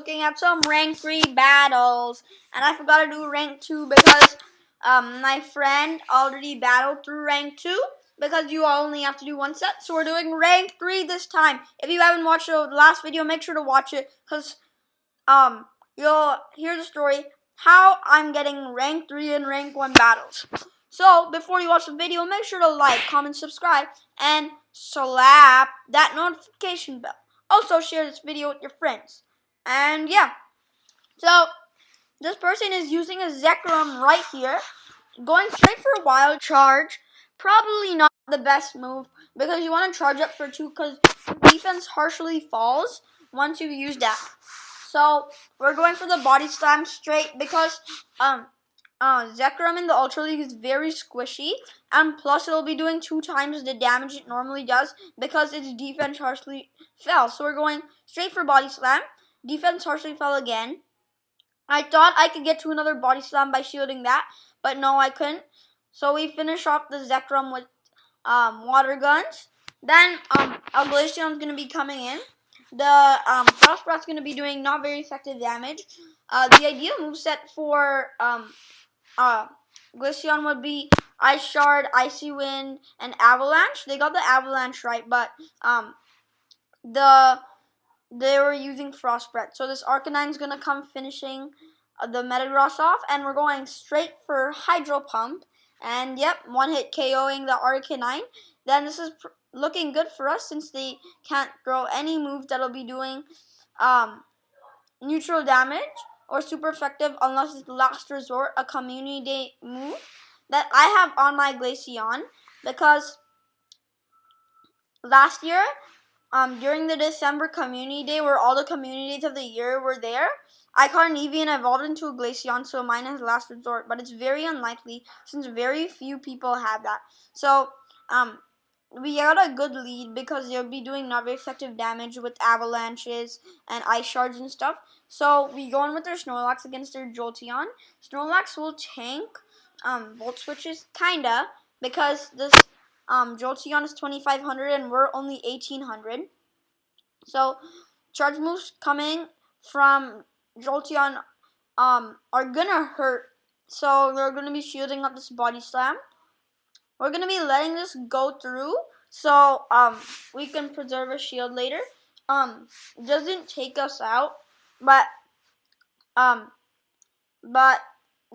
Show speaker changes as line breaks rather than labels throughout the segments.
looking at some rank 3 battles. And I forgot to do rank 2 because my friend already battled through rank 2 because you only have to do one set. So we're doing rank 3 this time. If you haven't watched the last video, make sure to watch it because you'll hear the story how I'm getting rank 3 and rank 1 battles. So before you watch the video, make sure to like, comment, subscribe, and slap that notification bell. Also share this video with your friends. And yeah, so this person is using a Zekrom right here, going straight for a wild charge. Probably not the best move because you want to charge up for 2 because defense harshly falls once you use that. So we're going for the body slam straight because Zekrom in the Ultra League is very squishy, and plus it'll be doing 2 times the damage it normally does because its defense harshly fell. So we're going straight for body slam. Defense harshly fell again. I thought I could get to another body slam by shielding that, but no, I couldn't. So we finish off the Zekrom with water guns. Then our Glaceon's going to be coming in. The Frostbrat's going to be doing not very effective damage. The ideal moveset for Glaceon would be Ice Shard, Icy Wind, and Avalanche. They got the Avalanche right, but they were using Frostbrat. So this Arcanine's going to come finishing the Metagross off, and we're going straight for Hydro Pump. And yep, one hit KOing the Arcanine. Then this is looking good for us since they can't throw any move that'll be doing neutral damage or super effective unless it's last resort, a community day move that I have on my Glaceon because last year during the December community day where all the communities of the year were there, I caught an Eevee and evolved into a Glaceon, so mine has last resort, but it's very unlikely since very few people have that. So we got a good lead because they'll be doing not very effective damage with avalanches and ice shards and stuff. So we go in with their Snorlax against their Jolteon. Snorlax will tank Volt Switches, kinda, because this Jolteon is 2500 and we're only 1800. So charge moves coming from Jolteon are gonna hurt. So we're gonna be shielding up this body slam. We're going to be letting this go through so we can preserve a shield later. Doesn't take us out, but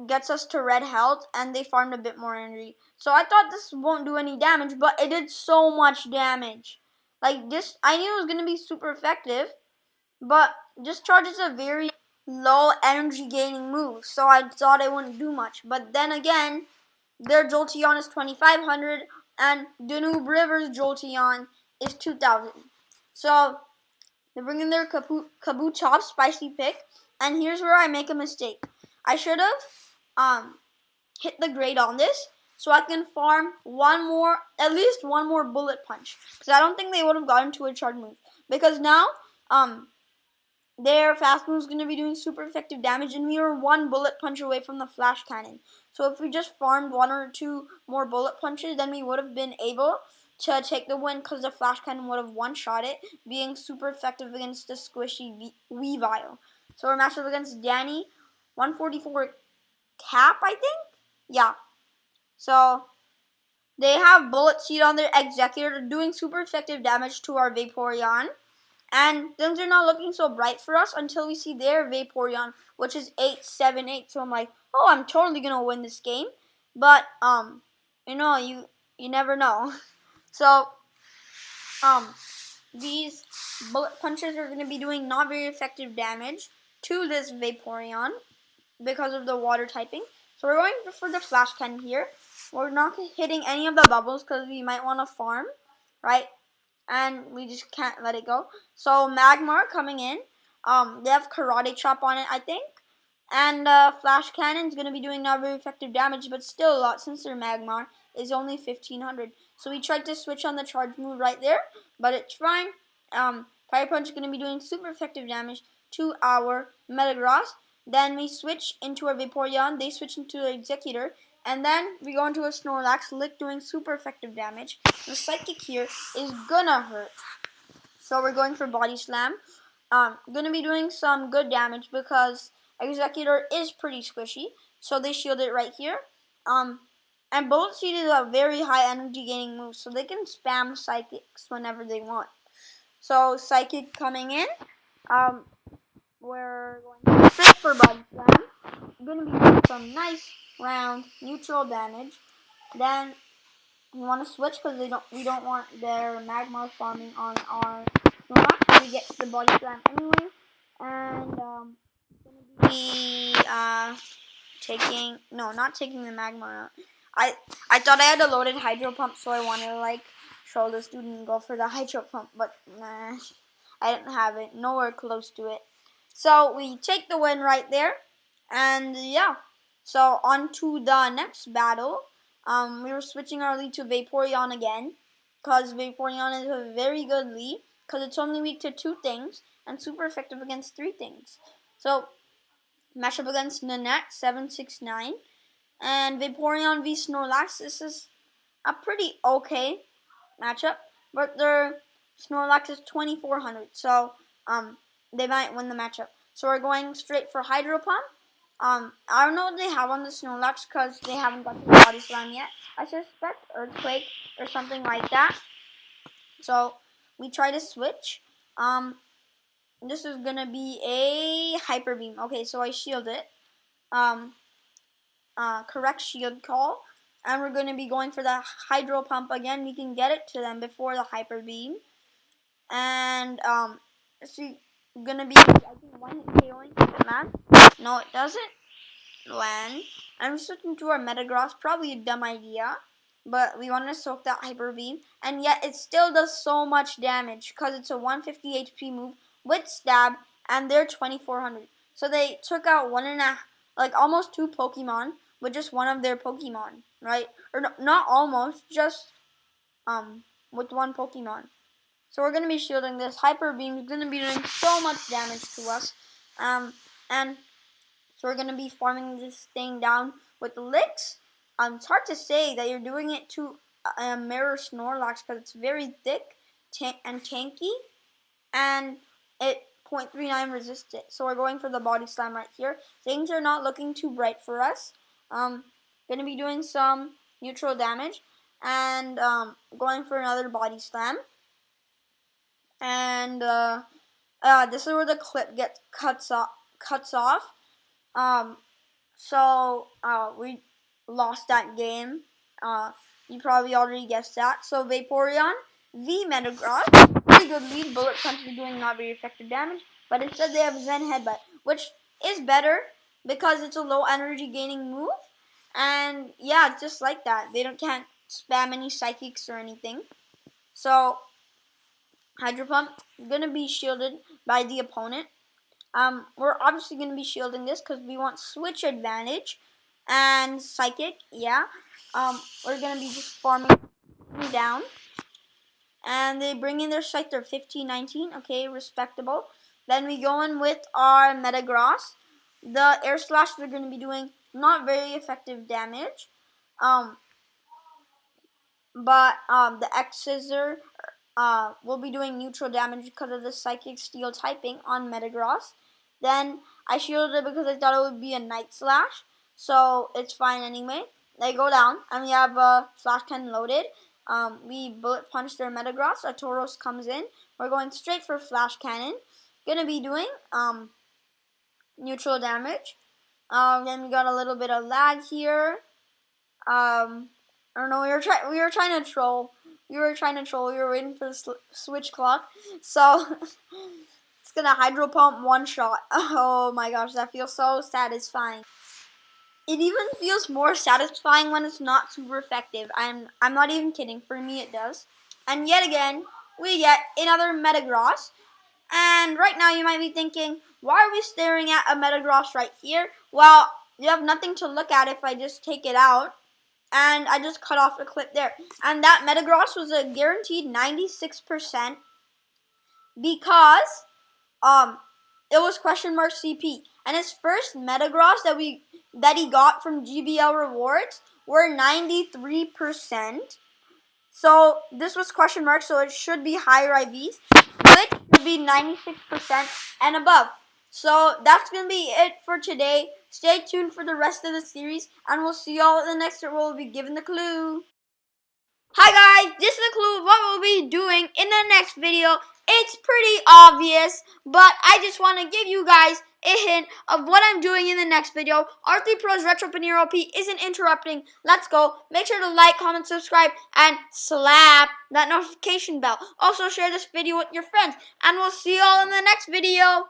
gets us to red health, and they farmed a bit more energy. So I thought this won't do any damage, but it did so much damage. Like this, I knew it was going to be super effective, but Discharge is a very low energy gaining move, so I thought it wouldn't do much. But then again, their Jolteon is 2500 and Danube River's Jolteon is 2000. So they bring in their Kabutops spicy pick, and here's where I make a mistake. I should have hit the grade on this so I can farm at least one more bullet punch, because I don't think they would have gotten to a charge move, because now their fast move is going to be doing super effective damage, and we are one bullet punch away from the flash cannon. So if we just farmed 1 or 2 more bullet punches, then we would have been able to take the win because the flash cannon would have one-shot it, being super effective against the squishy Weavile. So we're matched up against Danny, 144 cap, I think? Yeah. So they have Bullet Seed on their Executor, doing super effective damage to our Vaporeon. And things are not looking so bright for us until we see their Vaporeon, which is 878. So I'm like, oh, I'm totally gonna win this game. But you know, you never know. So these bullet punches are gonna be doing not very effective damage to this Vaporeon because of the water typing. So we're going for the flash cannon here. We're not hitting any of the bubbles because we might want to farm, right? And we just can't let it go. So Magmar coming in. They have Karate Chop on it, I think. And Flash Cannon is going to be doing not very effective damage, but still a lot since their Magmar is only 1500. So we tried to switch on the charge move right there, but it's fine. Fire Punch is going to be doing super effective damage to our Metagross. Then we switch into our Vaporeon. They switch into the Executor. And then we go into a Snorlax, Lick doing super effective damage. The Psychic here is gonna hurt. So we're going for Body Slam. gonna be doing some good damage because Exeggutor is pretty squishy. So they shield it right here. And Bullet Seed is a very high energy gaining move, so they can spam Psychics whenever they want. So Psychic coming in. We're going to straight for Body Slam. We're going to be doing some nice round neutral damage. Then we want to switch because we don't want their Magmar farming on our Snorlax, so we get to the Body Slam anyway. And going to be not taking the Magmar out. I thought I had a loaded Hydro Pump, so I wanted to like show the student and go for the Hydro Pump, but nah, I didn't have it, nowhere close to it. So we take the win right there, and yeah. So on to the next battle. We were switching our lead to Vaporeon again, because Vaporeon is a very good lead, because it's only weak to 2 things, and super effective against 3 things. So, match up against Nanette, 769, and Vaporeon v Snorlax. This is a pretty okay matchup, but their Snorlax is 2400, so they might win the matchup. So we're going straight for Hydro Pump. I don't know what they have on the Snorlax because they haven't got the Body Slam yet. I suspect Earthquake or something like that. So we try to switch. This is gonna be a Hyper Beam. Okay, so I shield it. Correct shield call. And we're gonna be going for the Hydro Pump again. We can get it to them before the Hyper Beam. And it's gonna be, I think, 1 hit KOing the man. No, it doesn't land. I'm switching to our Metagross, probably a dumb idea, but we want to soak that Hyper Beam, and yet it still does so much damage because it's a 150 HP move with stab, and they're 2400. So they took out almost 2 Pokemon with just one of their Pokemon, right? Or no, not almost, just with 1 Pokemon. So we're gonna be shielding this. Hyper Beam is gonna be doing so much damage to us, and so we're gonna be farming this thing down with licks. It's hard to say that you're doing it to a Mirror Snorlax because it's very thick and tanky, and it 0.39 resists it. So we're going for the Body Slam right here. Things are not looking too bright for us. Gonna be doing some neutral damage and going for another Body Slam. And this is where the clip cuts off. So we lost that game. You probably already guessed that. So Vaporeon v Metagross, pretty good lead. Bullet Punch is doing not very effective damage, but instead they have Zen Headbutt, which is better because it's a low energy gaining move. And yeah, it's just like that. They can't spam any Psychics or anything. So Hydro Pump is gonna be shielded by the opponent. We're obviously going to be shielding this because we want switch advantage and Psychic, yeah. We're going to be just farming down. And they bring in their Scyther, 15-19, okay, respectable. Then we go in with our Metagross. The Air Slash, they're going to be doing not very effective damage. But the X-Scissor will be doing neutral damage because of the Psychic Steel typing on Metagross. Then I shielded it because I thought it would be a Night Slash, so it's fine anyway. They go down, and we have a Flash Cannon loaded. We Bullet Punch their Metagross. A Tauros comes in. We're going straight for Flash Cannon. Gonna be doing neutral damage. Then we got a little bit of lag here. I don't know. We were trying to troll. We were waiting for the switch clock. So it's gonna Hydro Pump one shot. Oh my gosh, that feels so satisfying. It even feels more satisfying when it's not super effective. I'm not even kidding. For me, it does. And yet again, we get another Metagross. And right now, you might be thinking, why are we staring at a Metagross right here? Well, you have nothing to look at if I just take it out. And I just cut off the clip there. And that Metagross was a guaranteed 96% because it was question mark CP. And his first Metagross that he got from GBL rewards were 93%. So this was question mark, so it should be higher IVs. which would be 96% and above. So that's going to be it for today. Stay tuned for the rest of the series, and we'll see y'all at the next one. We'll be given the clue. Hi guys, this is the clue of what we'll be doing in the next video. It's pretty obvious, but I just want to give you guys a hint of what I'm doing in the next video. R3 Pro's Retro Panero LP isn't interrupting. Let's go. Make sure to like, comment, subscribe, and slap that notification bell. Also share this video with your friends, and we'll see you all in the next video.